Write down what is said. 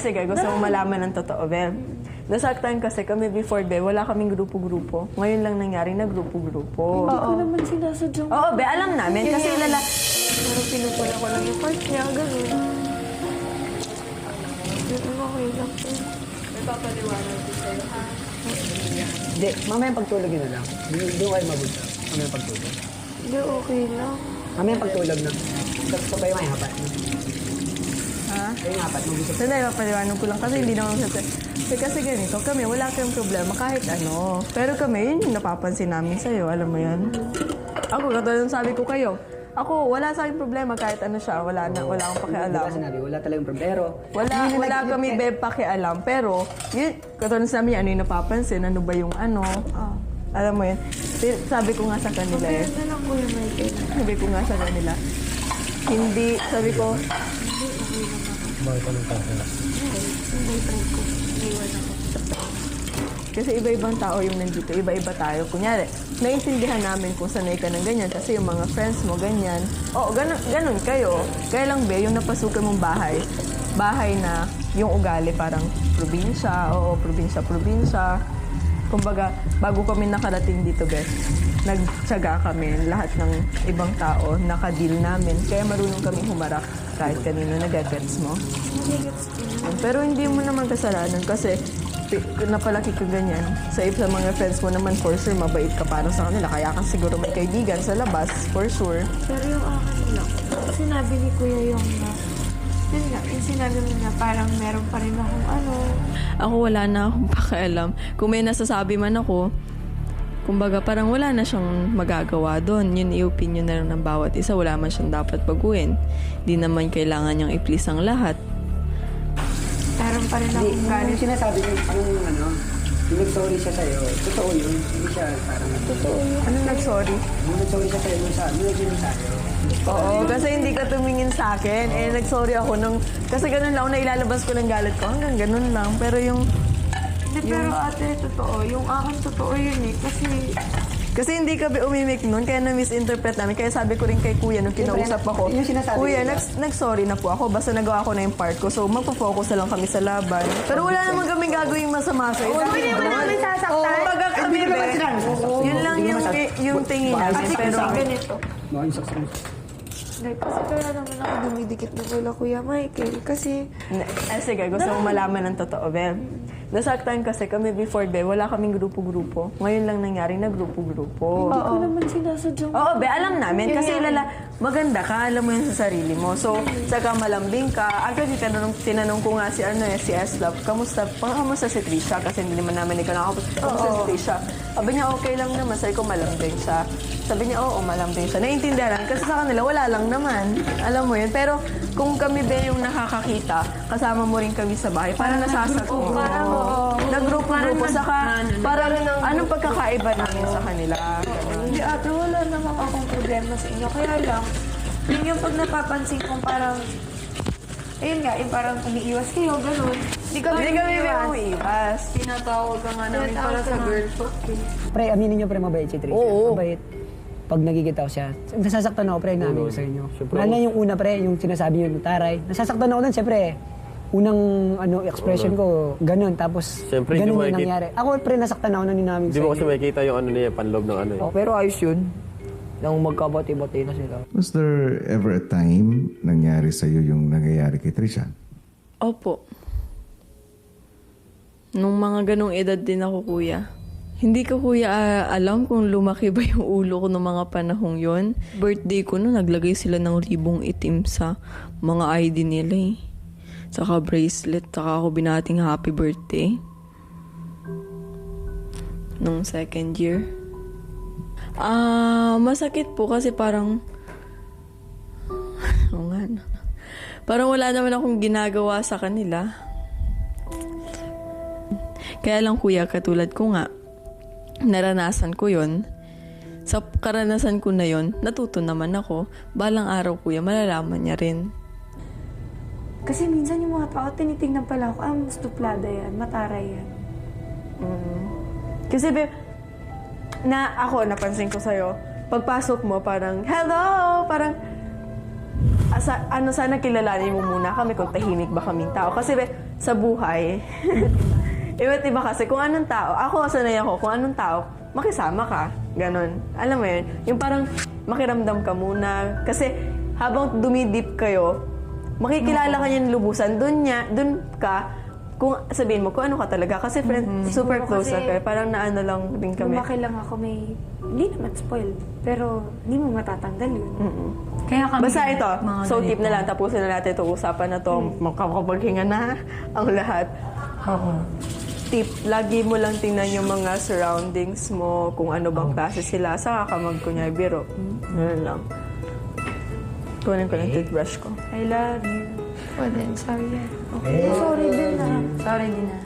sige, gusto mo malaman ng totoo, Beb. Nasaktan kasi kami before, Beb, wala kaming grupo-grupo. Ngayon lang nangyari na grupo-grupo. Hindi ko naman sinasadyang. Oo, Beb, alam namin. Kasi Pero pinupula ko lang yung part niya, gano'n. Hindi ko okay lang po. may papaliwanag ko sa'yo, ha? Hindi, mamaya pagtulog yun na lang. Doon kayo mabuta. Mamaya pagtulog. Hindi, okay lang. Mamaya pagtulog na. Gusto ba yung may hapat? Ha? Yung hapat, mag-isip. Sandali, papaliwanag ko lang kasi hindi naman kasi ganito, kami wala kayong problema kahit ano. Pero kami, yun yung napapansin namin sa'yo, alam mo yan? Ako, katulad ng sabi ko kayo, ako, wala sa akin problema kahit ano siya, wala akong pakialam. Diba sinabi, wala talagang problema. Wala kami Beb pakialam, pero yun, katulad sa amin, ano yung napapansin, ano ba yung ano, alam mo yun. Sabi ko nga sa kanila Kaya na lang Kuya Michael. sabi ko nga sa kanila, hindi, sabi ko, Bakit anong kasi? Yung boyfriend ko, iwan ako. kasi iba-ibang tao yung nandito, iba-iba tayo. Kunyari, naiintindihan namin kung sanay ka ng ganyan kasi yung mga friends mo ganyan. Oo, ganun kayo. Kaya lang be, yung napasukan mong bahay na yung ugali parang probinsya, probinsya. Kumbaga, bago kami nakarating dito, be, nagtsaga kami, lahat ng ibang tao, nakadeal namin. Kaya marunong kami humarap kahit kanino nagagets mo. Nagigets ko na. Pero hindi mo naman kasalanan kasi napalaki ka ganyan. Sa mga friends mo naman, for sure, mabait ka para sa kanila. Kaya ka siguro may kaibigan sa labas, for sure. Pero yung akin lang, sinabi ni Kuya yung yun nga, yung sinabi mo na parang meron pa rin akong ano. Ako wala na akong pakialam. Kung may nasasabi man ako, kumbaga parang wala na siyang magagawa doon. Yun i-opinion na lang ng bawat isa. Wala man siyang dapat baguhin. Di naman kailangan niyang i-please ang lahat. Meron pa rin Hindi, akong galit. yung sinasabi niyo, yung nag-sorry siya sa'yo, totoo yun. Hindi siya parang Totoo yun. Anong nag-sorry? yung nag-sorry siya sa'yo, yung nag-sorry sa'yo. Oo, kasi hindi ka tumingin sa akin. Nag-sorry ako nung... Kasi ganun lang, nailalabas ko ng galit ko. Hanggang ganun lang. Pero yung... Hindi, pero ate, totoo. Yung akin totoo yun eh. Kasi hindi ka umimik nun, kaya na-misinterpret namin. Kaya sabi ko rin kay Kuya nung kinausap ako, yung sinasabi Kuya, nila. nag-sorry na po ako. Basta nagawa ko na yung part ko. So, magpo-focus na lang kami sa laban. Pero wala naman kaming gagawing masama sa'yo. Hindi mo namin sasaktan. Oo, kumbaga kami, Hindi naman be. sila. Yun lang yung tingin namin. Kasi Pero, ganito. Baka yung saksan. Like, kasi kaya naman ako dumidikit na kila Kuya Michael. Kasi sige, gusto mo malaman ng totoo, Beb. Nasaktan kasi kami before, Beb, wala kaming grupo-grupo. Ngayon lang nangyari na grupo-grupo. hindi ko naman sinasadyang. Oo, be, alam namin. Kasi maganda ka, alam mo yun sa sarili mo. So, saka malambing ka. Actually, tinanong ko nga si S-Love, kamusta si Trisha? Kasi hindi naman namin ikaw nakakapos. Kamusta si Trisha? Sabi niya, okay lang naman. Sabi ko, malambing siya. Sabi niya, oo, malambing siya. Naiintindihan kasi sa kanila, wala lang naman. Alam mo yun. Pero, kung kami ba yung nakakakita, kasama mo rin kami sa bahay, parang nasasagot mo. Nagrupo-grupo. Saka, parang anong pagkakaiba namin sa kanila? Hindi ate, wala naman akong problema sa inyo. Kaya lang, yun yung pag napapansin kong parang, ayun nga, yung parang umiiwas kayo, gano'n. Hindi kami umiiwas. Tinatawag ka nga namin para sa girl talk. Pre, aminin niyo pre, mabait si Trisha. Oo. Mabait. Pag nagigitaw siya, nasasaktan ako pre, namin ko sa inyo. Lalo na yung una pre, yung sinasabi niyo ng taray. Nasasaktan ako nun, siyempre. Unang expression ko, ganun. Tapos, Siyempre, ganun hindi mo yung nangyari. Ako pre, nasaktan ako nun namin Hindi sa mo inyo. kasi makikita yung ano niya, panloob ng ano eh. Pero ayos yun. Nang magkabati-bati na sila. Was there ever a time nangyari sa'yo yung nangyayari kay Trisha? Opo. Nung mga ganong edad din ako, Kuya. Hindi ko, Kuya, alam kung lumaki ba yung ulo ko ng mga panahong yon. Birthday ko no, naglagay sila ng libong itim sa mga ID nila eh. Saka bracelet, saka ako binating happy birthday. Nung second year. Masakit po kasi parang... Oo nga, no. Parang wala naman akong ginagawa sa kanila. Kaya lang, Kuya, katulad ko nga, naranasan ko yon. Sa karanasan ko na yon, natuto naman ako. Balang araw, Kuya, malalaman niya rin. Kasi minsan yung mga tao, tinitingnan pala ako, mas tuplada yan, mataray yan. Kasi, napansin ko sa'yo, pagpasok mo, parang, hello! Parang, sana kilalanin mo muna kami kung tahimik ba kaming tao. Kasi sa buhay, iba't iba kasi kung anong tao, ako sanay ako, kung anong tao, makisama ka. Ganon. Alam mo yun? Yung parang makiramdam ka muna. Kasi habang dumidip kayo, makikilala ka niyan lubusan. Dun ka, kung sabihin mo kung ano ka talaga. Kasi friend, super close kasi na kayo. Parang naano lang din kami. Lumaki lang ako hindi naman spoil, pero hindi mo matatanggal yun. Kaya kami, Basta ito, mga so tip ganito. na lang, tapusin na natin itong usapan na to. Makakapaghinga na ang lahat. Oo. Tip, lagi mo lang tingnan yung mga surroundings mo, kung ano bang klase sila, saka ka magkunyay biro. Ganun lang. Kunin ko lang toothbrush ko. I love you. Oh, then, sorry. Okay. Sorry din na. Sorry din na.